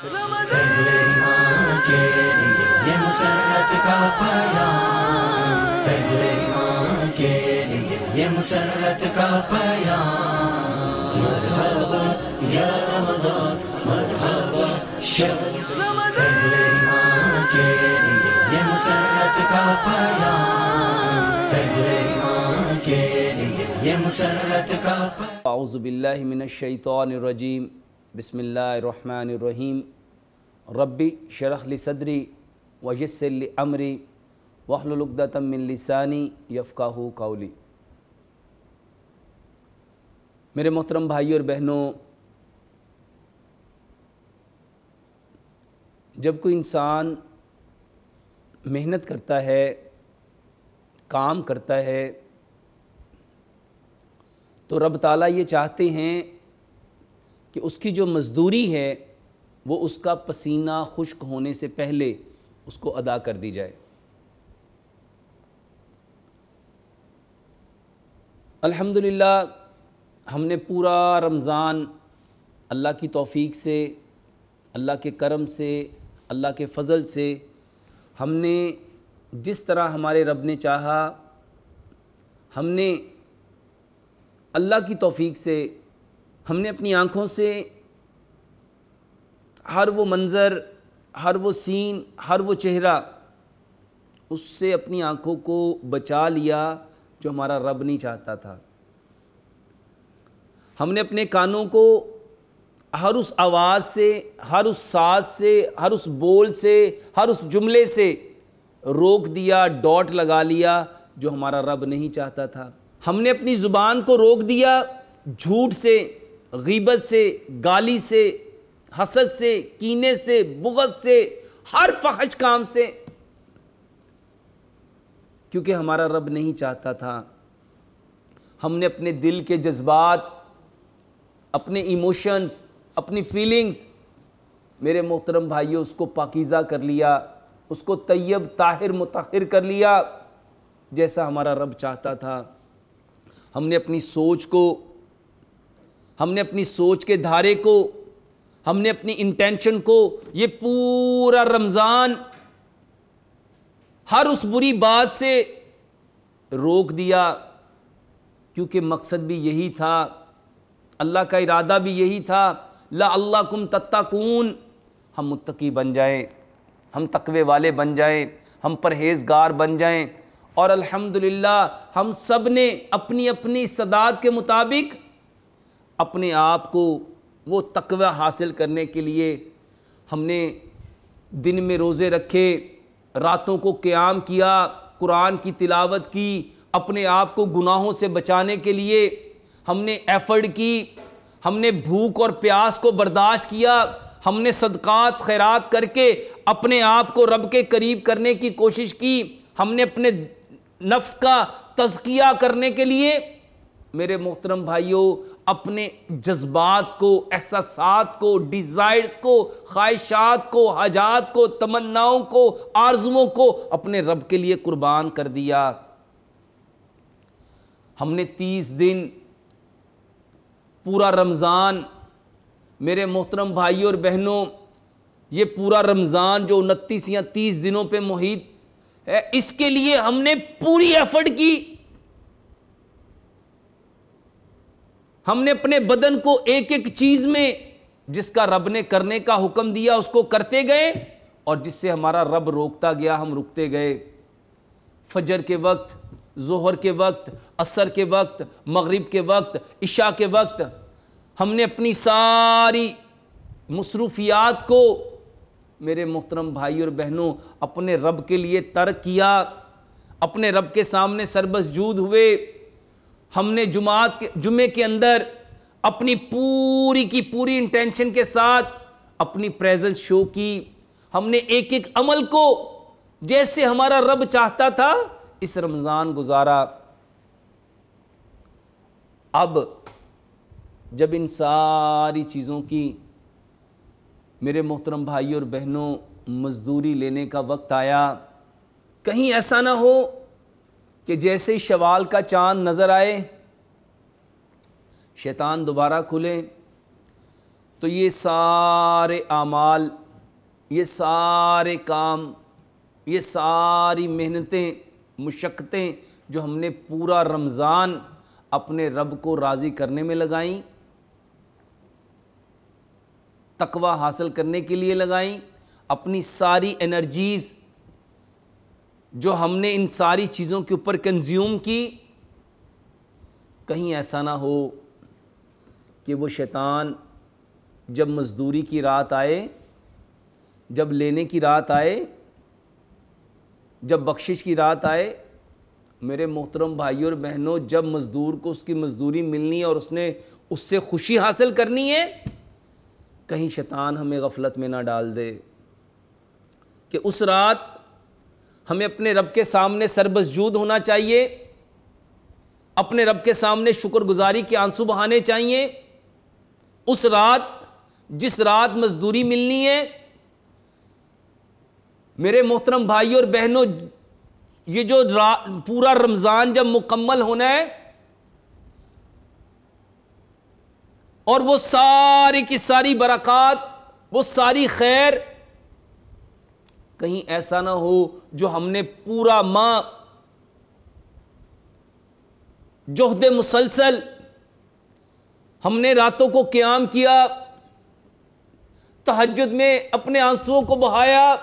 پہلے ایمان کے لیے یہ مسرت کا پیام، پہلے ایمان کے لیے یہ مسرت کا پیام، مرحبا یا رمضان مرحبا شہر رمضان، پہلے ایمان کے لیے یہ مسرت کا پیام، پہلے ایمان کے لیے یہ مسرت کا پیام۔ اعوذ باللہ من الشیطان الرجیم، بسم اللہ الرحمن الرحیم۔ ربی شرح لی صدری ویسر لی امری واحلل عقدۃ من لسانی یفقہوا قولی۔ میرے محترم بھائی اور بہنوں، جب کوئی انسان محنت کرتا ہے، کام کرتا ہے، تو رب تعالیٰ یہ چاہتے ہیں کہ اس کی جو مزدوری ہے وہ اس کا پسینہ خشک ہونے سے پہلے اس کو ادا کر دی جائے۔ الحمدللہ ہم نے پورا رمضان اللہ کی توفیق سے، اللہ کے کرم سے، اللہ کے فضل سے ہم نے جس طرح ہمارے رب نے چاہا، ہم نے اللہ کی توفیق سے ہم نے اپنی آنکھوں سے ہر وہ منظر، ہر وہ سین، ہر وہ چہرہ اس سے اپنی آنکھوں کو بچا لیا جو ہمارا رب نہیں چاہتا تھا۔ ہم نے اپنے کانوں کو ہر اس آواز سے، ہر اس ساز سے، ہر اس بول سے، ہر اس جملے سے روک دیا، ڈاٹ لگا لیا جو ہمارا رب نہیں چاہتا تھا۔ ہم نے اپنی زبان کو روک دیا جھوٹ سے، غیبت سے، گالی سے، حسد سے، کینے سے، بغض سے، ہر فحش کام سے، کیونکہ ہمارا رب نہیں چاہتا تھا۔ ہم نے اپنے دل کے جذبات، اپنے ایموشنز، اپنی فیلنگز، میرے محترم بھائیوں، اس کو پاکیزہ کر لیا، اس کو طیب طاہر مطہر کر لیا جیسا ہمارا رب چاہتا تھا۔ ہم نے اپنی سوچ کو، ہم نے اپنی سوچ کے دھارے کو، ہم نے اپنی انٹینشن کو یہ پورا رمضان ہر اس بری بات سے روک دیا، کیونکہ مقصد بھی یہی تھا، اللہ کا ارادہ بھی یہی تھا، لعلکم تتقون، ہم متقی بن جائیں، ہم تقوی والے بن جائیں، ہم پرہیزگار بن جائیں۔ اور الحمدللہ ہم سب نے اپنی اپنی استعداد کے مطابق اپنے آپ کو وہ تقوی حاصل کرنے کے لیے ہم نے دن میں روزے رکھے، راتوں کو قیام کیا، قرآن کی تلاوت کی، اپنے آپ کو گناہوں سے بچانے کے لیے ہم نے ایفرٹ کی، ہم نے بھوک اور پیاس کو برداشت کیا، ہم نے صدقات خیرات کر کے اپنے آپ کو رب کے قریب کرنے کی کوشش کی، ہم نے اپنے نفس کا تزکیہ کرنے کے لیے میرے محترم بھائیوں اپنے جذبات کو، احساسات کو، ڈیزائرز کو، خواہشات کو، حاجات کو، تمناؤں کو، آرزوؤں کو اپنے رب کے لیے قربان کر دیا۔ ہم نے 30 دن پورا رمضان، میرے محترم بھائیوں اور بہنوں، یہ پورا رمضان جو 29 یا 30 دنوں پہ محیط ہے، اس کے لیے ہم نے پوری ایفرٹ کی۔ ہم نے اپنے بدن کو ایک ایک چیز میں جس کا رب نے کرنے کا حکم دیا اس کو کرتے گئے، اور جس سے ہمارا رب روکتا گیا ہم رکتے گئے۔ فجر کے وقت، ظہر کے وقت، عصر کے وقت، مغرب کے وقت، عشاء کے وقت ہم نے اپنی ساری مصروفیات کو میرے محترم بھائی اور بہنوں اپنے رب کے لیے ترک کیا، اپنے رب کے سامنے سربسجود ہوئے۔ ہم نے جمعے کے اندر اپنی پوری کی پوری انٹینشن کے ساتھ اپنی پریزنس شو کی، ہم نے ایک ایک عمل کو جیسے ہمارا رب چاہتا تھا اس رمضان گزارا۔ اب جب ان ساری چیزوں کی میرے محترم بھائی اور بہنوں مزدوری لینے کا وقت آیا، کہیں ایسا نہ ہو کہ جیسے شوال کا چاند نظر آئے، شیطان دوبارہ کھلے تو یہ سارے اعمال، یہ سارے کام، یہ ساری محنتیں، مشقتیں جو ہم نے پورا رمضان اپنے رب کو راضی کرنے میں لگائیں، تقوی حاصل کرنے کے لیے لگائیں، اپنی ساری انرجیز جو ہم نے ان ساری چیزوں کے اوپر کنزیوم کی، کہیں ایسا نہ ہو کہ وہ شیطان جب مزدوری کی رات آئے، جب لینے کی رات آئے، جب بخشش کی رات آئے، میرے محترم بھائیوں اور بہنوں، جب مزدور کو اس کی مزدوری ملنی ہے اور اس نے اس سے خوشی حاصل کرنی ہے، کہیں شیطان ہمیں غفلت میں نہ ڈال دے کہ اس رات ہمیں اپنے رب کے سامنے سربسجود ہونا چاہیے، اپنے رب کے سامنے شکر گزاری کے آنسو بہانے چاہیے۔ اس رات، جس رات مزدوری ملنی ہے، میرے محترم بھائیوں اور بہنوں، یہ جو پورا رمضان جب مکمل ہونا ہے اور وہ ساری کی ساری برکات، وہ ساری خیر، کہیں ایسا نہ ہو جو ہم نے پورا ماہ جہد مسلسل، ہم نے راتوں کو قیام کیا، تہجد میں اپنے آنسوؤں کو بہایا،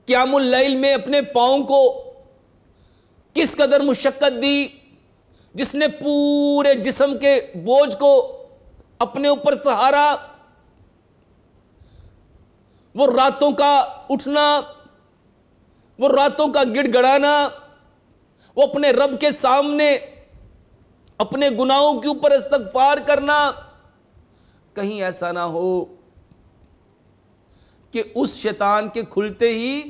قیام اللیل میں اپنے پاؤں کو کس قدر مشقت دی، جس نے پورے جسم کے بوجھ کو اپنے اوپر سہارا، وہ راتوں کا اٹھنا، وہ راتوں کا گڑ گڑانا، وہ اپنے رب کے سامنے اپنے گناہوں کے اوپر استغفار کرنا، کہیں ایسا نہ ہو کہ اس شیطان کے کھلتے ہی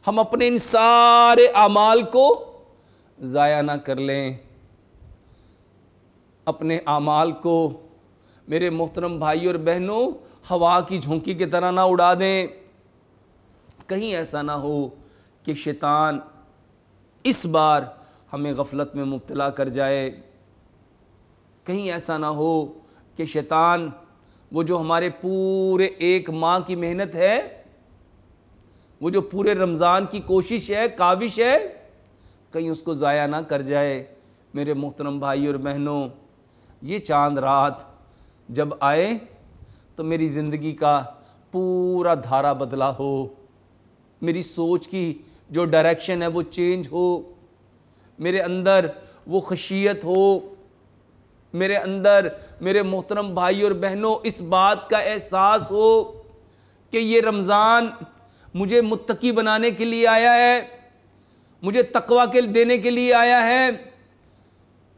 ہم اپنے ان سارے اعمال کو ضائع نہ کر لیں، اپنے اعمال کو میرے محترم بھائی اور بہنوں ہوا کی جھونکی کی طرح نہ اڑا دیں، کہیں ایسا نہ ہو کہ شیطان اس بار ہمیں غفلت میں مبتلا کر جائے، کہیں ایسا نہ ہو کہ شیطان وہ جو ہمارے پورے ایک ماہ کی محنت ہے، وہ جو پورے رمضان کی کوشش ہے، کاوش ہے، کہیں اس کو ضائع نہ کر جائے۔ میرے محترم بھائی اور بہنوں، یہ چاند رات جب آئے تو میری زندگی کا پورا دھارا بدلا ہو، میری سوچ کی جو ڈائریکشن ہے وہ چینج ہو، میرے اندر وہ خشیت ہو، میرے اندر میرے محترم بھائی اور بہنوں اس بات کا احساس ہو کہ یہ رمضان مجھے متقی بنانے کے لیے آیا ہے، مجھے تقویٰ کے دینے کے لیے آیا ہے،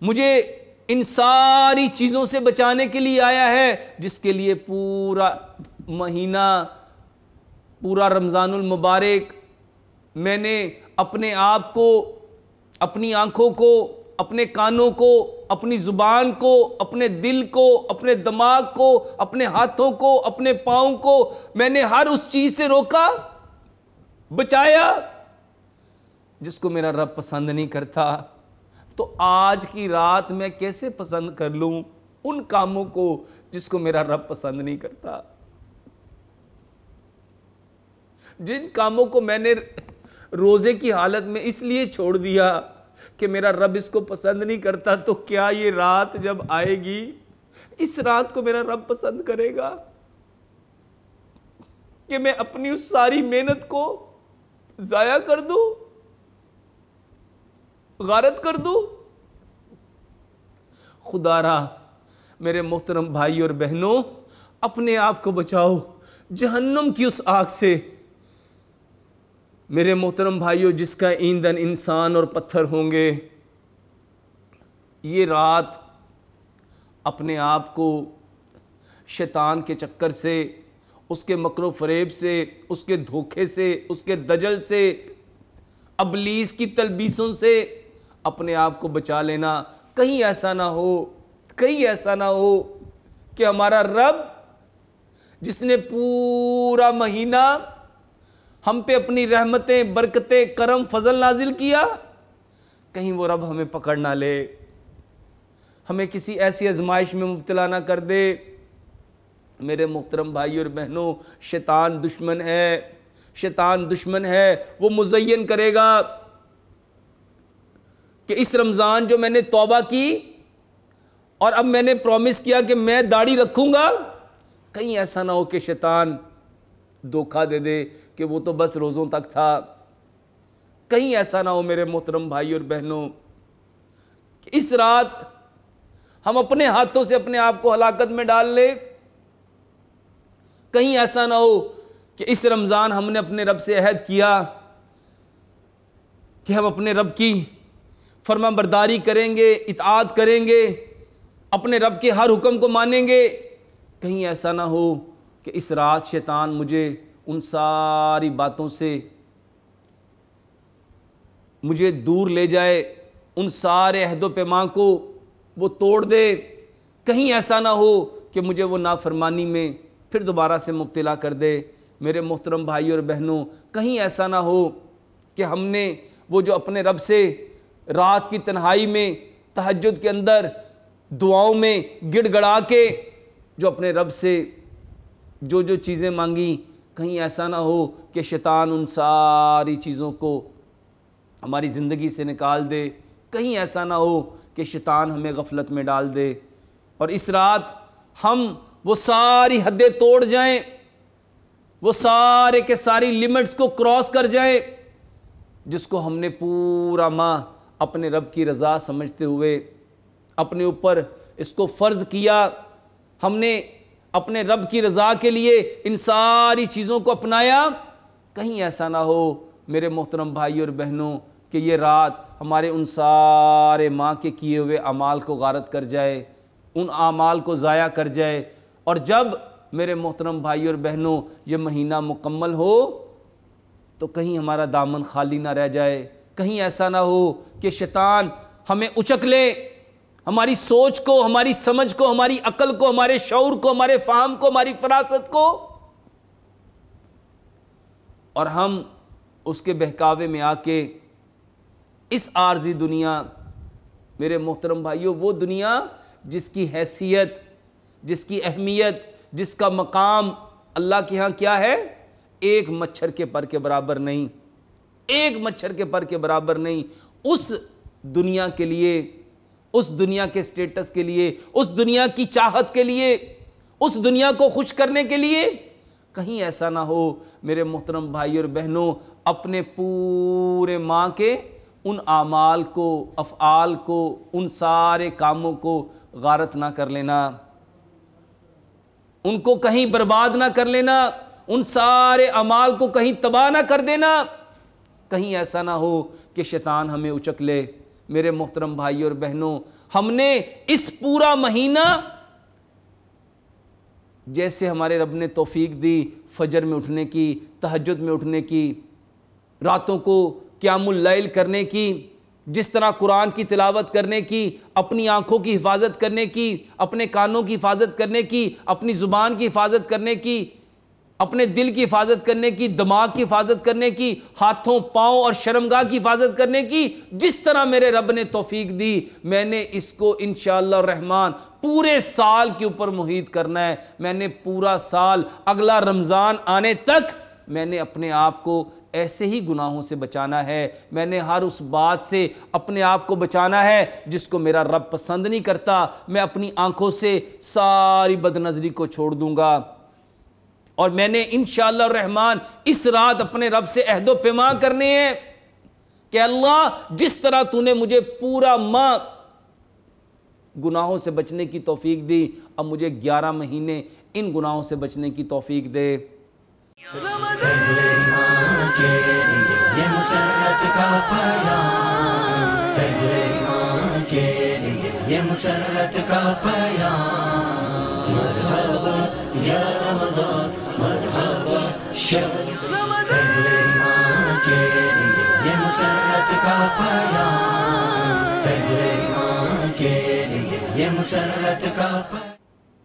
مجھے ان ساری چیزوں سے بچانے کے لیے آیا ہے جس کے لیے پورا مہینہ، پورا رمضان المبارک میں نے اپنے آپ کو، اپنی آنکھوں کو، اپنے کانوں کو، اپنی زبان کو، اپنے دل کو، اپنے دماغ کو، اپنے ہاتھوں کو، اپنے پاؤں کو، میں نے ہر اس چیز سے روکا، بچایا جس کو میرا رب پسند نہیں کرتا۔ تو آج کی رات میں کیسے پسند کر لوں ان کاموں کو جس کو میرا رب پسند نہیں کرتا؟ جن کاموں کو میں نے روزے کی حالت میں اس لیے چھوڑ دیا کہ میرا رب اس کو پسند نہیں کرتا، تو کیا یہ رات جب آئے گی، اس رات کو میرا رب پسند کرے گا کہ میں اپنی اس ساری محنت کو ضائع کر دوں، غارت کر دوں؟ خدا را میرے محترم بھائی اور بہنوں، اپنے آپ کو بچاؤ جہنم کی اس آگ سے۔ میرے محترم بھائیوں، جس کا ایندھن انسان اور پتھر ہوں گے، یہ رات اپنے آپ کو شیطان کے چکر سے، اس کے مکر و فریب سے، اس کے دھوکے سے، اس کے دجل سے، ابلیس کی تلبیسوں سے اپنے آپ کو بچا لینا۔ کہیں ایسا نہ ہو، کہیں ایسا نہ ہو کہ ہمارا رب جس نے پورا مہینہ ہم پہ اپنی رحمتیں، برکتیں، کرم، فضل نازل کیا، کہیں وہ رب ہمیں پکڑ نہ لے، ہمیں کسی ایسی آزمائش میں مبتلا نہ کر دے۔ میرے محترم بھائی اور بہنوں، شیطان دشمن ہے، شیطان دشمن ہے۔ وہ مزین کرے گا کہ اس رمضان جو میں نے توبہ کی اور اب میں نے پرومس کیا کہ میں داڑھی رکھوں گا، کہیں ایسا نہ ہو کہ شیطان دھوکہ دے دے کہ وہ تو بس روزوں تک تھا۔ کہیں ایسا نہ ہو میرے محترم بھائی اور بہنوں کہ اس رات ہم اپنے ہاتھوں سے اپنے آپ کو ہلاکت میں ڈال لیں۔ کہیں ایسا نہ ہو کہ اس رمضان ہم نے اپنے رب سے عہد کیا کہ ہم اپنے رب کی فرما برداری کریں گے، اطاعت کریں گے، اپنے رب کے ہر حکم کو مانیں گے۔ کہیں ایسا نہ ہو کہ اس رات شیطان مجھے ان ساری باتوں سے مجھے دور لے جائے، ان سارے عہد و پیمان کو وہ توڑ دے۔ کہیں ایسا نہ ہو کہ مجھے وہ نافرمانی میں پھر دوبارہ سے مبتلا کر دے۔ میرے محترم بھائی اور بہنوں، کہیں ایسا نہ ہو کہ ہم نے وہ جو اپنے رب سے رات کی تنہائی میں تہجد کے اندر دعاؤں میں گڑ گڑا کے جو اپنے رب سے جو چیزیں مانگی، کہیں ایسا نہ ہو کہ شیطان ان ساری چیزوں کو ہماری زندگی سے نکال دے۔ کہیں ایسا نہ ہو کہ شیطان ہمیں غفلت میں ڈال دے اور اس رات ہم وہ ساری حدیں توڑ جائیں، وہ سارے کے ساری لیمٹس کو کراس کر جائیں جس کو ہم نے پورا ماہ اپنے رب کی رضا سمجھتے ہوئے اپنے اوپر اس کو فرض کیا۔ ہم نے اپنے رب کی رضا کے لیے ان ساری چیزوں کو اپنایا۔ کہیں ایسا نہ ہو میرے محترم بھائی اور بہنوں کہ یہ رات ہمارے ان سارے ماہ کے کیے ہوئے اعمال کو غارت کر جائے، ان اعمال کو ضائع کر جائے، اور جب میرے محترم بھائی اور بہنوں یہ مہینہ مکمل ہو تو کہیں ہمارا دامن خالی نہ رہ جائے۔ کہیں ایسا نہ ہو کہ شیطان ہمیں اچک لے، ہماری سوچ کو، ہماری سمجھ کو، ہماری عقل کو، ہمارے شعور کو، ہمارے فہم کو، ہماری فراست کو، اور ہم اس کے بہکاوے میں آ کے اس عارضی دنیا، میرے محترم بھائیوں، وہ دنیا جس کی حیثیت، جس کی اہمیت، جس کا مقام اللہ کے ہاں کیا ہے، ایک مچھر کے پر کے برابر نہیں، ایک مچھر کے پر کے برابر نہیں۔ اس دنیا کے لیے، اس دنیا کے سٹیٹس کے لیے، اس دنیا کی چاہت کے لیے، اس دنیا کو خوش کرنے کے لیے کہیں ایسا نہ ہو میرے محترم بھائی اور بہنوں اپنے پورے ماہ کے ان اعمال کو، افعال کو، ان سارے کاموں کو غارت نہ کر لینا، ان کو کہیں برباد نہ کر لینا، ان سارے اعمال کو کہیں تباہ نہ کر دینا۔ کہیں ایسا نہ ہو کہ شیطان ہمیں اچک لے۔ میرے محترم بھائی اور بہنوں، ہم نے اس پورا مہینہ جیسے ہمارے رب نے توفیق دی فجر میں اٹھنے کی، تہجد میں اٹھنے کی، راتوں کو قیام اللیل کرنے کی، جس طرح قرآن کی تلاوت کرنے کی، اپنی آنکھوں کی حفاظت کرنے کی، اپنے کانوں کی حفاظت کرنے کی، اپنی زبان کی حفاظت کرنے کی، اپنے دل کی حفاظت کرنے کی، دماغ کی حفاظت کرنے کی، ہاتھوں، پاؤں اور شرمگاہ کی حفاظت کرنے کی، جس طرح میرے رب نے توفیق دی، میں نے اس کو انشاءاللہ الرحمن پورے سال کے اوپر محیط کرنا ہے۔ میں نے پورا سال، اگلا رمضان آنے تک میں نے اپنے آپ کو ایسے ہی گناہوں سے بچانا ہے۔ میں نے ہر اس بات سے اپنے آپ کو بچانا ہے جس کو میرا رب پسند نہیں کرتا۔ میں اپنی آنکھوں سے ساری بد نظری کو چھوڑ دوں گا، اور میں نے انشاءاللہ الرحمن اس رات اپنے رب سے عہد و پیمان کرنے ہیں کہ اللہ جس طرح تو نے مجھے پورا ماہ گناہوں سے بچنے کی توفیق دی، اب مجھے 11 مہینے ان گناہوں سے بچنے کی توفیق دے۔ یہ مسرت کا پیام، اہل ایمان کے لیے یہ مسرت کا پیام، مرحبا یا رمضان، مرحبا شہر اہل ایمان کے لیے یہ مسرت کا پیام، اہل ایمان کے لیے یہ مسرت کا پیام۔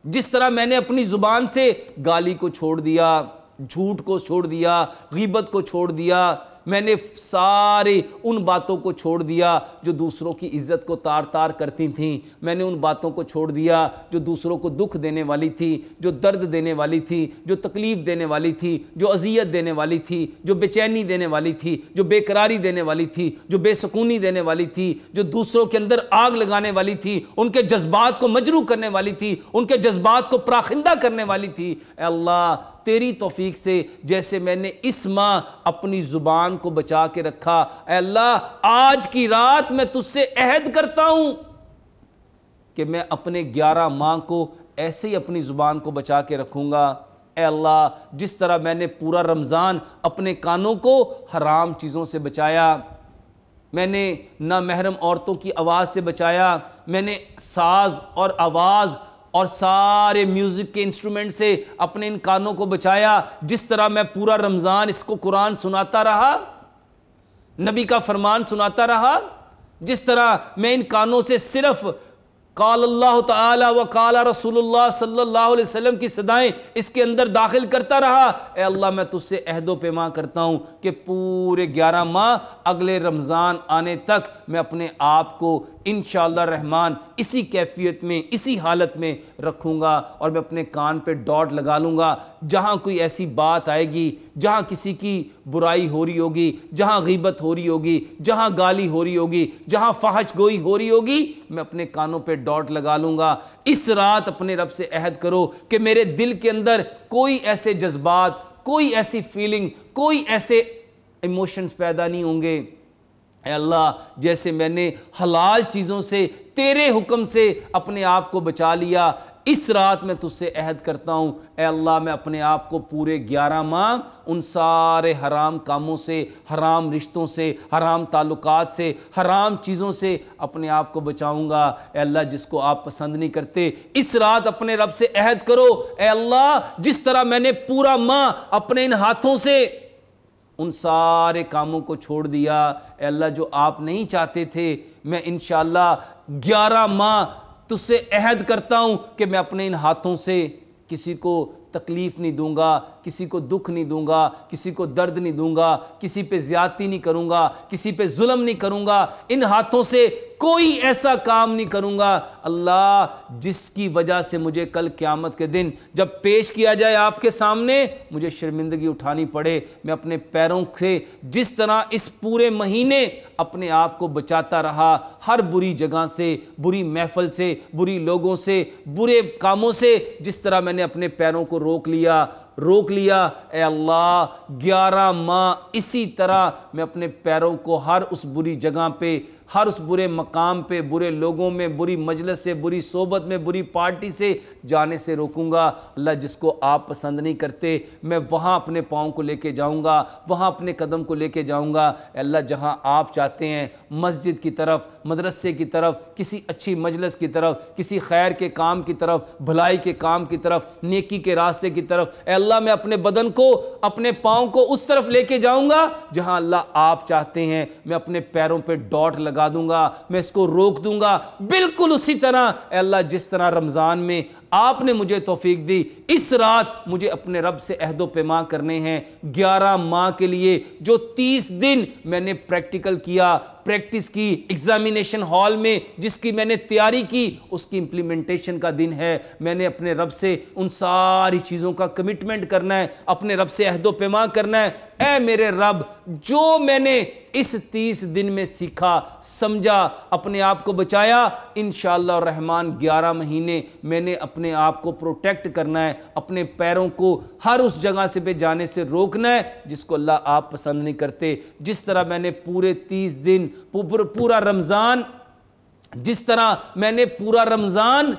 جس طرح میں نے اپنی زبان سے گالی کو چھوڑ دیا، جھوٹ کو چھوڑ دیا، غیبت کو چھوڑ دیا، میں نے سارے ان باتوں کو چھوڑ دیا جو دوسروں کی عزت کو تار تار کرتی تھیں، میں نے ان باتوں کو چھوڑ دیا جو دوسروں کو دکھ دینے والی تھی، جو درد دینے والی تھی، جو تکلیف دینے والی تھی، جو اذیت دینے والی تھی، جو بے چینی دینے والی تھی، جو بے قراری دینے والی تھی، جو بے سکونی دینے والی تھی، جو دوسروں کے اندر آگ لگانے والی تھی، ان کے جذبات کو مجروح کرنے والی تھی، ان کے جذبات کو پراخندہ کرنے والی تھی۔ اے اللہ تیری توفیق سے جیسے میں نے اس ماہ اپنی زبان کو بچا کے رکھا، اے اللہ آج کی رات میں تجھ سے عہد کرتا ہوں کہ میں اپنے 11 ماہ کو ایسے ہی اپنی زبان کو بچا کے رکھوں گا۔ اے اللہ جس طرح میں نے پورا رمضان اپنے کانوں کو حرام چیزوں سے بچایا، میں نے نامحرم عورتوں کی آواز سے بچایا، میں نے ساز اور آواز اور سارے میوزک کے انسٹرومنٹ سے اپنے ان کانوں کو بچایا، جس طرح میں پورا رمضان اس کو قرآن سناتا رہا، نبی کا فرمان سناتا رہا، جس طرح میں ان کانوں سے صرف قال اللہ تعالی و قال رسول اللہ صلی اللہ علیہ وسلم کی صدائیں اس کے اندر داخل کرتا رہا۔ اے اللہ میں تجھ سے عہد و پیمان کرتا ہوں کہ پورے 11 ماہ اگلے رمضان آنے تک میں اپنے آپ کو انشاءاللہ الرحمن اسی کیفیت میں اسی حالت میں رکھوں گا، اور میں اپنے کان پہ ڈاٹ لگا لوں گا جہاں کوئی ایسی بات آئے گی، جہاں کسی کی برائی ہو رہی ہوگی، جہاں غیبت ہو رہی ہوگی، جہاں گالی ہو رہی ہوگی، جہاں فحش گوئی ہو رہی ہوگی، میں اپنے کانوں پہ ڈاٹ لگا لوں گا۔ اس رات اپنے رب سے عہد کرو کہ میرے دل کے اندر کوئی ایسے جذبات، کوئی ایسی فیلنگ، کوئی ایسے ایموشنز پیدا نہیں ہوں گے۔ اے اللہ جیسے میں نے حلال چیزوں سے تیرے حکم سے اپنے آپ کو بچا لیا، اس رات میں تجھ سے عہد کرتا ہوں اے اللہ میں اپنے آپ کو پورے 11 ماہ ان سارے حرام کاموں سے، حرام رشتوں سے، حرام تعلقات سے، حرام چیزوں سے اپنے آپ کو بچاؤں گا۔ اے اللہ جس کو آپ پسند نہیں کرتے، اس رات اپنے رب سے عہد کرو اے اللہ جس طرح میں نے پورا ماہ اپنے ان ہاتھوں سے ان سارے کاموں کو چھوڑ دیا، اے اللہ جو آپ نہیں چاہتے تھے، میں انشاءاللہ 11 ماہ تجھ سے عہد کرتا ہوں کہ میں اپنے ان ہاتھوں سے کسی کو تکلیف نہیں دوں گا، کسی کو دکھ نہیں دوں گا، کسی کو درد نہیں دوں گا، کسی پہ زیادتی نہیں کروں گا، کسی پہ ظلم نہیں کروں گا، ان ہاتھوں سے کوئی ایسا کام نہیں کروں گا اللہ جس کی وجہ سے مجھے کل قیامت کے دن جب پیش کیا جائے آپ کے سامنے مجھے شرمندگی اٹھانی پڑے۔ میں اپنے پیروں سے جس طرح اس پورے مہینے اپنے آپ کو بچاتا رہا، ہر بری جگہ سے، بری محفل سے، بری لوگوں سے، برے کاموں سے، جس طرح میں نے اپنے پیروں کو روک لیا اے اللہ 11 ماہ اسی طرح میں اپنے پیروں کو ہر اس بری جگہ پہ، ہر اس برے مقام پہ، برے لوگوں میں، بری مجلس سے، بری صحبت میں، بری پارٹی سے جانے سے روکوں گا۔ اللہ جس کو آپ پسند نہیں کرتے میں وہاں اپنے پاؤں کو لے کے جاؤں گا، وہاں اپنے قدم کو لے کے جاؤں گا۔ اے اللہ جہاں آپ چاہتے ہیں مسجد کی طرف، مدرسے کی طرف، کسی اچھی مجلس کی طرف، کسی خیر کے کام کی طرف، بھلائی کے کام کی طرف، نیکی کے راستے کی طرف، اے اللہ میں اپنے بدن کو، اپنے پاؤں کو اس طرف لے کے جاؤں گا جہاں اللہ آپ چاہتے ہیں۔ میں اپنے پیروں پہ ڈاٹ لگا دوں گا، میں اس کو روک دوں گا بالکل اسی طرح اے اللہ جس طرح رمضان میں آپ نے مجھے توفیق دی، اس رات مجھے اپنے رب سے عہد و پیمان کرنے ہیں 11 ماہ کے لیے۔ جو 30 دن میں نے پریکٹس کی ایگزامینیشن ہال میں، جس کی میں نے تیاری کی، اس کی امپلیمنٹیشن کا دن ہے۔ میں نے اپنے رب سے ان ساری چیزوں کا کمٹمنٹ کرنا ہے، اپنے رب سے عہد و پیمان کرنا ہے۔ اے میرے رب جو میں نے اس 30 دن میں سیکھا، سمجھا، اپنے آپ کو بچایا، انشاءاللہ الرحمن 11 مہینے میں نے اپنے آپ کو پروٹیکٹ کرنا ہے، اپنے پیروں کو ہر اس جگہ سے پہ جانے سے روکنا ہے جس کو اللہ آپ پسند نہیں کرتے۔ جس طرح میں نے پورے 30 دن پورا رمضان، جس طرح میں نے پورا رمضان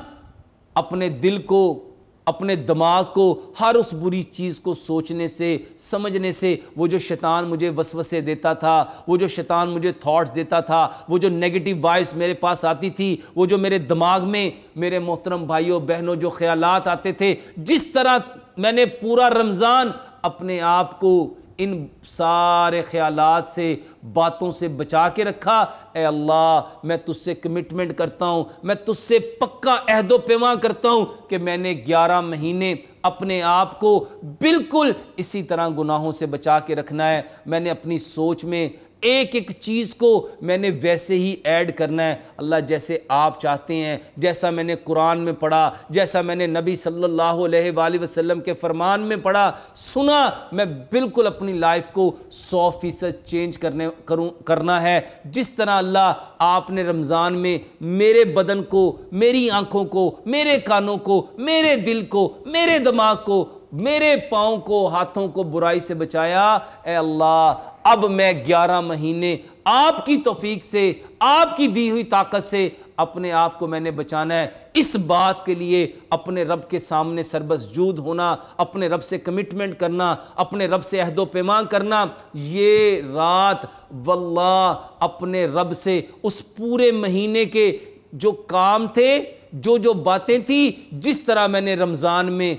اپنے دل کو، اپنے دماغ کو ہر اس بری چیز کو سوچنے سے، سمجھنے سے، وہ جو شیطان مجھے وسوسے دیتا تھا، وہ جو شیطان مجھے تھاٹس دیتا تھا، وہ جو نیگیٹو وائبس میرے پاس آتی تھی، وہ جو میرے دماغ میں میرے محترم بھائیوں بہنوں جو خیالات آتے تھے، جس طرح میں نے پورا رمضان اپنے آپ کو ان سارے خیالات سے، باتوں سے بچا کے رکھا۔ اے اللہ میں تجھ سے کمٹمنٹ کرتا ہوں، میں تجھ سے پکا عہد و پیمان کرتا ہوں کہ میں نے 11 مہینے اپنے آپ کو بالکل اسی طرح گناہوں سے بچا کے رکھنا ہے۔ میں نے اپنی سوچ میں ایک ایک چیز کو میں نے ویسے ہی ایڈ کرنا ہے اللہ جیسے آپ چاہتے ہیں، جیسا میں نے قرآن میں پڑھا، جیسا میں نے نبی صلی اللہ علیہ وآلہ وسلم کے فرمان میں پڑھا سنا، میں بالکل اپنی لائف کو 100% چینج کرنا ہے۔ جس طرح اللہ آپ نے رمضان میں میرے بدن کو، میری آنکھوں کو، میرے کانوں کو، میرے دل کو، میرے دماغ کو، میرے پاؤں کو، ہاتھوں کو برائی سے بچایا، اے اللہ اب میں 11 مہینے آپ کی توفیق سے، آپ کی دی ہوئی طاقت سے اپنے آپ کو میں نے بچانا ہے۔ اس بات کے لیے اپنے رب کے سامنے سربسجود ہونا، اپنے رب سے کمٹمنٹ کرنا، اپنے رب سے عہد و پیمان کرنا۔ یہ رات واللہ اپنے رب سے اس پورے مہینے کے جو کام تھے، جو باتیں تھیں، جس طرح میں نے رمضان میں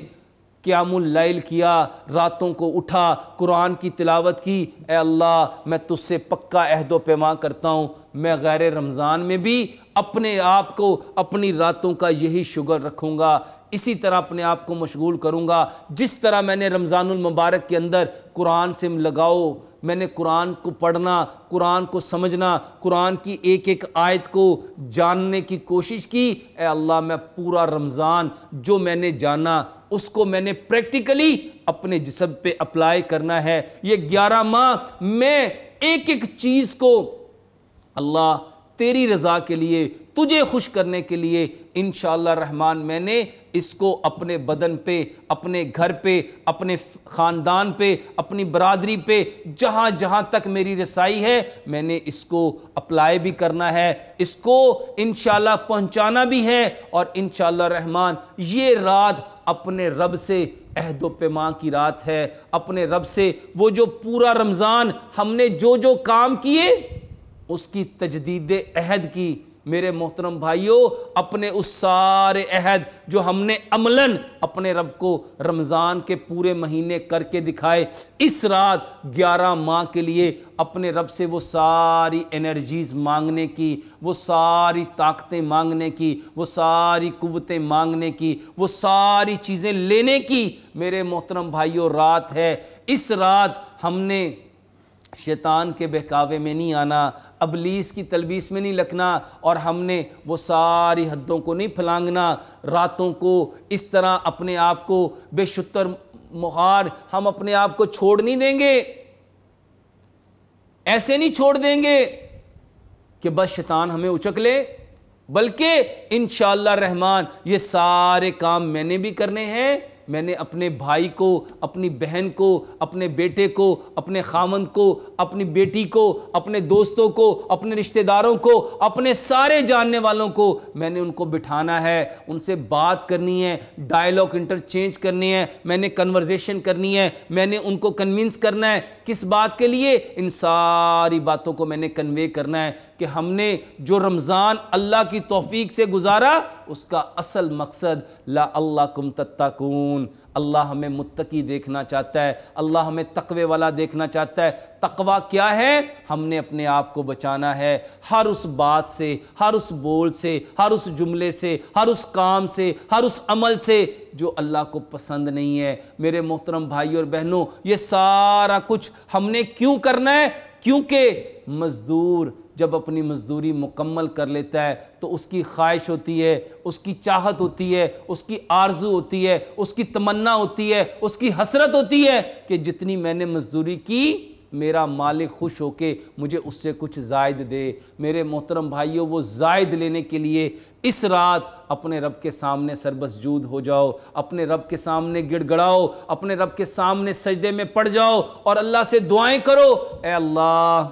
قیام اللیل کیا، راتوں کو اٹھا، قرآن کی تلاوت کی، اے اللہ میں تجھ سے پکا عہد و پیمان کرتا ہوں میں غیر رمضان میں بھی اپنے آپ کو، اپنی راتوں کا یہی شغل رکھوں گا، اسی طرح اپنے آپ کو مشغول کروں گا جس طرح میں نے رمضان المبارک کے اندر قرآن سے لگاؤ، میں نے قرآن کو پڑھنا، قرآن کو سمجھنا، قرآن کی ایک ایک آیت کو جاننے کی کوشش کی۔ اے اللہ میں پورا رمضان جو میں نے جانا اس کو میں نے پریکٹیکلی اپنے جسم پہ اپلائی کرنا ہے۔ یہ 11 ماہ میں ایک ایک چیز کو اللہ تیری رضا کے لیے، تجھے خوش کرنے کے لیے انشاءاللہ الرحمن میں نے اس کو اپنے بدن پہ، اپنے گھر پہ، اپنے خاندان پہ، اپنی برادری پہ، جہاں جہاں تک میری رسائی ہے میں نے اس کو اپلائی بھی کرنا ہے، اس کو انشاءاللہ پہنچانا بھی ہے، اور انشاءاللہ الرحمن یہ رات اپنے رب سے عہد و پیمان کی رات ہے۔ اپنے رب سے وہ جو پورا رمضان ہم نے جو کام کیے اس کی تجدید عہد کی۔ میرے محترم بھائیوں اپنے اس سارے عہد جو ہم نے عملاً اپنے رب کو رمضان کے پورے مہینے کر کے دکھائے، اس رات 11 ماہ کے لیے اپنے رب سے وہ ساری انرجیز مانگنے کی، وہ ساری طاقتیں مانگنے کی، وہ ساری قوتیں مانگنے کی، وہ ساری چیزیں لینے کی میرے محترم بھائیوں رات ہے۔ اس رات ہم نے شیطان کے بہکاوے میں نہیں آنا، ابلیس کی تلبیس میں نہیں لگنا، اور ہم نے وہ ساری حدوں کو نہیں پھلانگنا، راتوں کو اس طرح اپنے آپ کو بے شتر مخار ہم اپنے آپ کو چھوڑ نہیں دیں گے، ایسے نہیں چھوڑ دیں گے کہ بس شیطان ہمیں اچک لے، بلکہ انشاءاللہ الرحمن یہ سارے کام میں نے بھی کرنے ہیں۔ میں نے اپنے بھائی کو، اپنی بہن کو، اپنے بیٹے کو، اپنے خامند کو، اپنی بیٹی کو، اپنے دوستوں کو، اپنے رشتہ داروں کو، اپنے سارے جاننے والوں کو میں نے ان کو بٹھانا ہے، ان سے بات کرنی ہے، ڈائیلاگ انٹرچینج کرنی ہے، میں نے کنورزیشن کرنی ہے، میں نے ان کو کنونس کرنا ہے۔ کس بات کے لیے؟ ان ساری باتوں کو میں نے کنوے کرنا ہے کہ ہم نے جو رمضان اللہ کی توفیق سے گزارا اس کا اصل مقصد لعلکم تتقون، اللہ ہمیں متقی دیکھنا چاہتا ہے، اللہ ہمیں تقوی والا دیکھنا چاہتا ہے۔ تقوی کیا ہے؟ ہم نے اپنے آپ کو بچانا ہے ہر اس بات سے، ہر اس بول سے، ہر اس جملے سے، ہر اس کام سے، ہر اس عمل سے جو اللہ کو پسند نہیں ہے۔ میرے محترم بھائیوں اور بہنوں یہ سارا کچھ ہم نے کیوں کرنا ہے؟ کیونکہ مزدور جب اپنی مزدوری مکمل کر لیتا ہے تو اس کی خواہش ہوتی ہے، اس کی چاہت ہوتی ہے، اس کی آرزو ہوتی ہے، اس کی تمنا ہوتی ہے، اس کی حسرت ہوتی ہے کہ جتنی میں نے مزدوری کی میرا مالک خوش ہو کے مجھے اس سے کچھ زائد دے۔ میرے محترم بھائیوں وہ زائد لینے کے لیے اس رات اپنے رب کے سامنے سربسجود ہو جاؤ، اپنے رب کے سامنے گڑ گڑاؤ، اپنے رب کے سامنے سجدے میں پڑ جاؤ اور اللہ سے دعائیں کرو، اے اللہ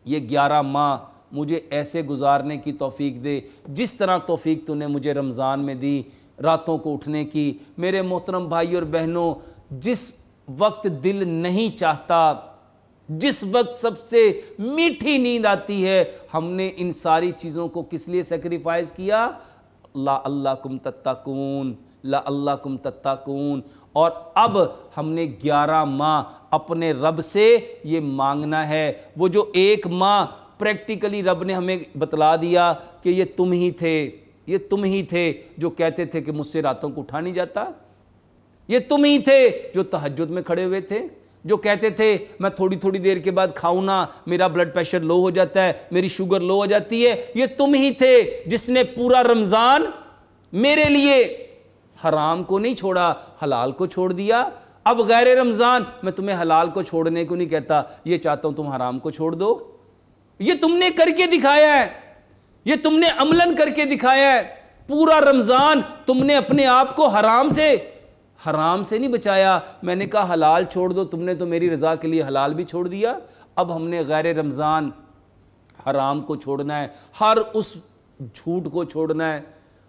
یہ 11 ماہ مجھے ایسے گزارنے کی توفیق دے جس طرح توفیق تو نے مجھے رمضان میں دی، راتوں کو اٹھنے کی۔ میرے محترم بھائی اور بہنوں جس وقت دل نہیں چاہتا، جس وقت سب سے میٹھی نیند آتی ہے، ہم نے ان ساری چیزوں کو کس لیے سیکریفائز کیا؟ لعلکم تتقون، لعلکم تتقون۔ اور اب ہم نے 11 ماہ اپنے رب سے یہ مانگنا ہے. وہ جو 1 ماہ پریکٹیکلی رب نے ہمیں بتلا دیا کہ یہ تم ہی تھے جو کہتے تھے کہ مجھ سے راتوں کو اٹھا نہیں جاتا, یہ تم ہی تھے جو تہجد میں کھڑے ہوئے تھے, جو کہتے تھے میں تھوڑی دیر کے بعد کھاؤں نا میرا بلڈ پریشر لو ہو جاتا ہے, میری شوگر لو ہو جاتی ہے. یہ تم ہی تھے جس نے پورا رمضان میرے لیے حرام کو نہیں چھوڑا, حلال کو چھوڑ دیا. اب غیر رمضان میں تمہیں حلال کو چھوڑنے کو نہیں کہتا, یہ چاہتا ہوں تم حرام کو چھوڑ دو. یہ تم نے کر کے دکھایا ہے, یہ تم نے عملاً کر کے دکھایا ہے. پورا رمضان تم نے اپنے آپ کو حرام سے نہیں بچایا. میں نے کہا حلال چھوڑ دو, تم نے تو میری رضا کے لیے حلال بھی چھوڑ دیا. اب ہم نے غیر رمضان حرام کو چھوڑنا ہے, ہر اس جھوٹ کو چھوڑنا ہے,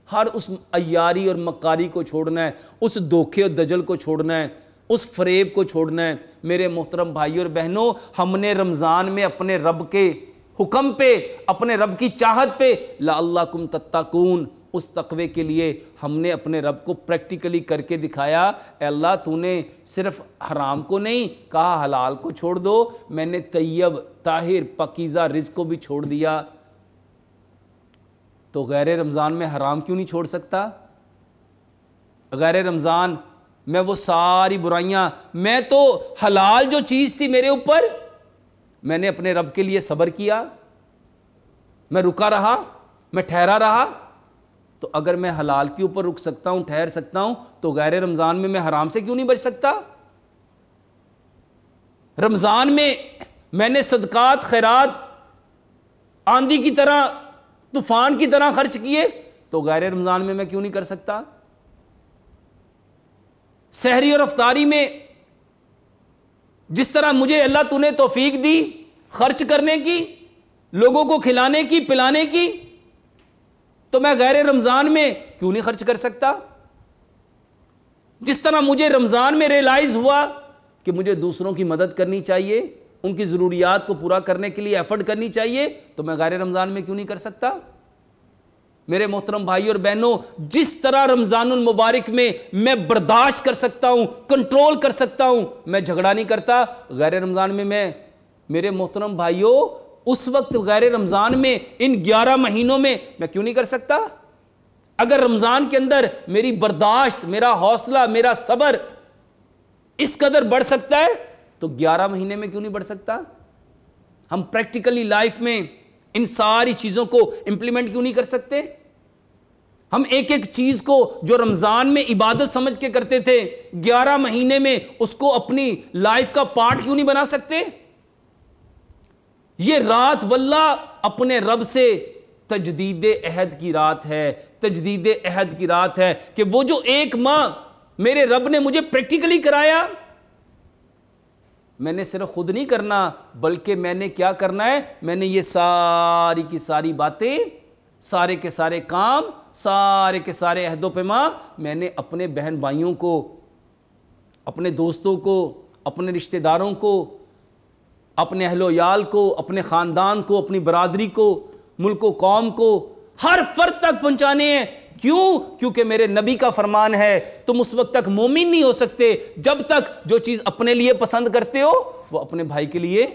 ہر اس عیاری اور مکاری کو چھوڑنا ہے, اس دھوکے اور دجل کو چھوڑنا ہے, اس فریب کو چھوڑنا ہے. میرے محترم بھائیو اور بہنوں, ہم نے رمضان میں اپنے رب کے حکم پہ, اپنے رب کی چاہت پہ, لعلکم تتقون, اس تقوی کے لیے ہم نے اپنے رب کو پریکٹیکلی کر کے دکھایا. اے اللہ تو نے صرف حرام کو نہیں کہا حلال کو چھوڑ دو, میں نے طیب طاہر پاکیزہ رزق کو بھی چھوڑ دیا. تو غیر رمضان میں حرام کیوں نہیں چھوڑ سکتا؟ غیر رمضان میں وہ ساری برائیاں, میں تو حلال جو چیز تھی میرے اوپر, میں نے اپنے رب کے لیے صبر کیا, میں رکا رہا, میں ٹھہرا رہا. تو اگر میں حلال کے اوپر رک سکتا ہوں, ٹھہر سکتا ہوں, تو غیر رمضان میں حرام سے کیوں نہیں بچ سکتا؟ رمضان میں نے صدقات خیرات آندھی کی طرح طوفان کی طرح خرچ کیے, تو غیر رمضان میں کیوں نہیں کر سکتا؟ سحری اور افطاری میں جس طرح مجھے اللہ تو نے توفیق دی خرچ کرنے کی, لوگوں کو کھلانے کی پلانے کی, تو میں غیر رمضان میں کیوں نہیں خرچ کر سکتا؟ جس طرح مجھے رمضان میں ریئلائز ہوا کہ مجھے دوسروں کی مدد کرنی چاہیے, ان کی ضروریات کو پورا کرنے کے لیے ایفرٹ کرنی چاہیے, تو میں غیر رمضان میں کیوں نہیں کر سکتا؟ میرے محترم بھائی اور بہنوں, جس طرح رمضان المبارک میں برداشت کر سکتا ہوں, کنٹرول کر سکتا ہوں, میں جھگڑا نہیں کرتا, غیر رمضان میں میرے محترم بھائیوں اس وقت غیر رمضان میں ان 11 مہینوں میں کیوں نہیں کر سکتا؟ اگر رمضان کے اندر میری برداشت, میرا حوصلہ, میرا صبر اس قدر بڑھ سکتا ہے, تو 11 مہینے میں کیوں نہیں بڑھ سکتا؟ ہم پریکٹیکلی لائف میں ان ساری چیزوں کو امپلیمنٹ کیوں نہیں کر سکتے؟ ہم ایک ایک چیز کو جو رمضان میں عبادت سمجھ کے کرتے تھے 11 مہینے میں اس کو اپنی لائف کا پارٹ کیوں نہیں بنا سکتے؟ یہ رات واللہ اپنے رب سے تجدید عہد کی رات ہے, تجدید عہد کی رات ہے کہ وہ جو 1 ماہ میرے رب نے مجھے پریکٹیکلی کرایا, میں نے صرف خود نہیں کرنا بلکہ میں نے کیا کرنا ہے, میں نے یہ ساری کی ساری باتیں, سارے کے سارے کام, سارے کے سارے عہد و پیما میں نے اپنے بہن بھائیوں کو, اپنے دوستوں کو, اپنے رشتہ داروں کو, اپنے اہل و عیال کو, اپنے خاندان کو, اپنی برادری کو, ملک و قوم کو, ہر فرد تک پہنچانے ہیں. کیوں؟ کیونکہ میرے نبی کا فرمان ہے تم اس وقت تک مومن نہیں ہو سکتے جب تک جو چیز اپنے لیے پسند کرتے ہو وہ اپنے بھائی کے لیے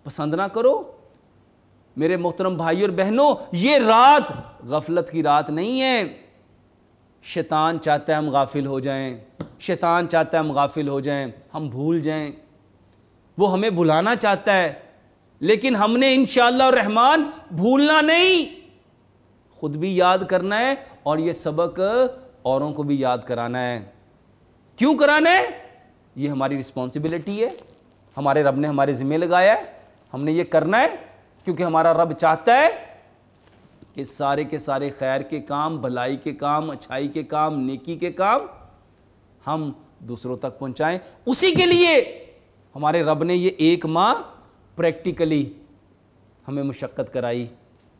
پسند نہ کرو. میرے محترم بھائی اور بہنوں, یہ رات غفلت کی رات نہیں ہے. شیطان چاہتا ہے ہم غافل ہو جائیں, شیطان چاہتا ہے ہم غافل ہو جائیں, ہم بھول جائیں, وہ ہمیں بھلانا چاہتا ہے, لیکن ہم نے انشاءاللہ الرحمن بھولنا نہیں, خود بھی یاد کرنا ہے اور یہ سبق اوروں کو بھی یاد کرانا ہے. کیوں کرانا ہے؟ یہ ہماری رسپانسبلٹی ہے, ہمارے رب نے ہمارے ذمہ لگایا ہے, ہم نے یہ کرنا ہے کیونکہ ہمارا رب چاہتا ہے کہ سارے کے سارے خیر کے کام, بھلائی کے کام, اچھائی کے کام, نیکی کے کام ہم دوسروں تک پہنچائیں. اسی کے لیے ہمارے رب نے یہ 1 ماہ پریکٹیکلی ہمیں مشقت کرائی.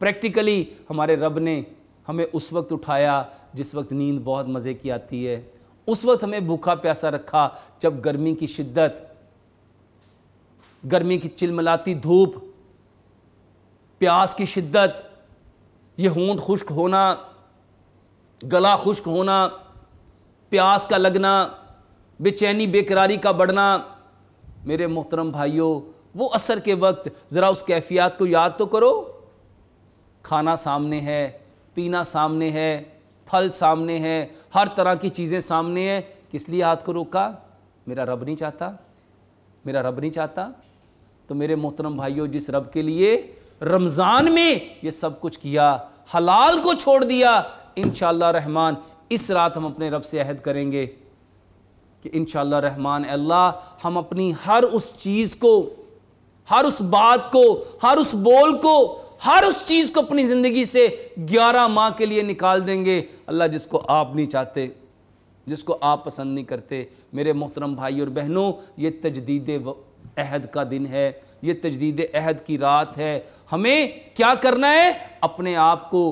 پریکٹیکلی ہمارے رب نے ہمیں اس وقت اٹھایا جس وقت نیند بہت مزے کی آتی ہے, اس وقت ہمیں بھوکا پیاسا رکھا جب گرمی کی شدت, گرمی کی چلملاتی دھوپ, پیاس کی شدت, یہ ہونٹ خشک ہونا, گلا خشک ہونا, پیاس کا لگنا, بے چینی بے قراری کا بڑھنا۔ میرے محترم بھائیوں، وہ عصر کے وقت ذرا اس کیفیات کو یاد تو کرو، کھانا سامنے ہے، پینا سامنے ہے، پھل سامنے ہے، ہر طرح کی چیزیں سامنے ہیں، کس لیے ہاتھ کو روکا؟ میرا رب نہیں چاہتا، میرا رب نہیں چاہتا۔ تو میرے محترم بھائیوں، جس رب کے لیے رمضان میں یہ سب کچھ کیا، حلال کو چھوڑ دیا، انشاءاللہ رحمان اس رات ہم اپنے رب سے عہد کریں گے کہ انشاءاللہ رحمان، اے اللہ ہم اپنی ہر اس چیز کو، ہر اس بات کو، ہر اس بول کو، ہر اس چیز کو اپنی زندگی سے 11 ماہ کے لیے نکال دیں گے، اللہ جس کو آپ نہیں چاہتے، جس کو آپ پسند نہیں کرتے۔ میرے محترم بھائی اور بہنوں، یہ تجدید عہد کا دن ہے، یہ تجدید عہد کی رات ہے۔ ہمیں کیا کرنا ہے؟ اپنے آپ کو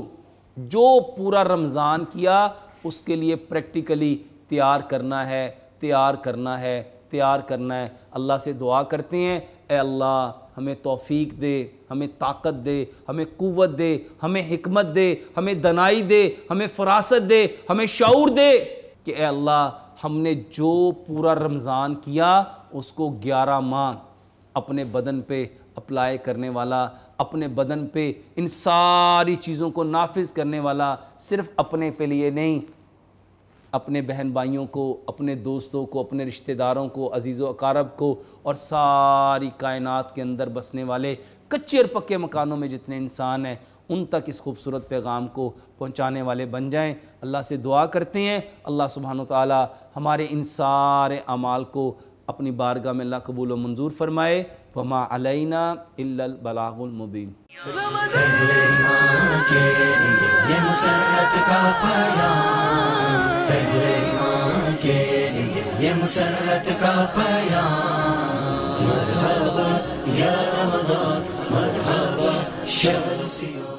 جو پورا رمضان کیا اس کے لیے پریکٹیکلی تیار کرنا ہے، تیار کرنا ہے، تیار کرنا ہے۔ اللہ سے دعا کرتے ہیں، اے اللہ ہمیں توفیق دے، ہمیں طاقت دے، ہمیں قوت دے، ہمیں حکمت دے، ہمیں دانائی دے، ہمیں فراست دے، ہمیں شعور دے کہ اے اللہ ہم نے جو پورا رمضان کیا اس کو 11 ماہ اپنے بدن پہ اپلائی کرنے والا، اپنے بدن پہ ان ساری چیزوں کو نافذ کرنے والا، صرف اپنے پہ لیے نہیں، اپنے بہن بھائیوں کو، اپنے دوستوں کو، اپنے رشتہ داروں کو، عزیز و اقارب کو، اور ساری کائنات کے اندر بسنے والے کچے اور پکے مکانوں میں جتنے انسان ہیں ان تک اس خوبصورت پیغام کو پہنچانے والے بن جائیں۔ اللہ سے دعا کرتے ہیں اللہ سبحانہ و تعالی ہمارے ان سارے اعمال کو اپنی بارگاہ میں اللہ قبول و منظور فرمائے۔ وما علینا الا البلاغ المبین۔ یہ مسرت کا پیام، اہل ایمان کے لیے یہ مسرت کا پیام۔ مرحبا یا رمضان، مرحبا شہر سیون۔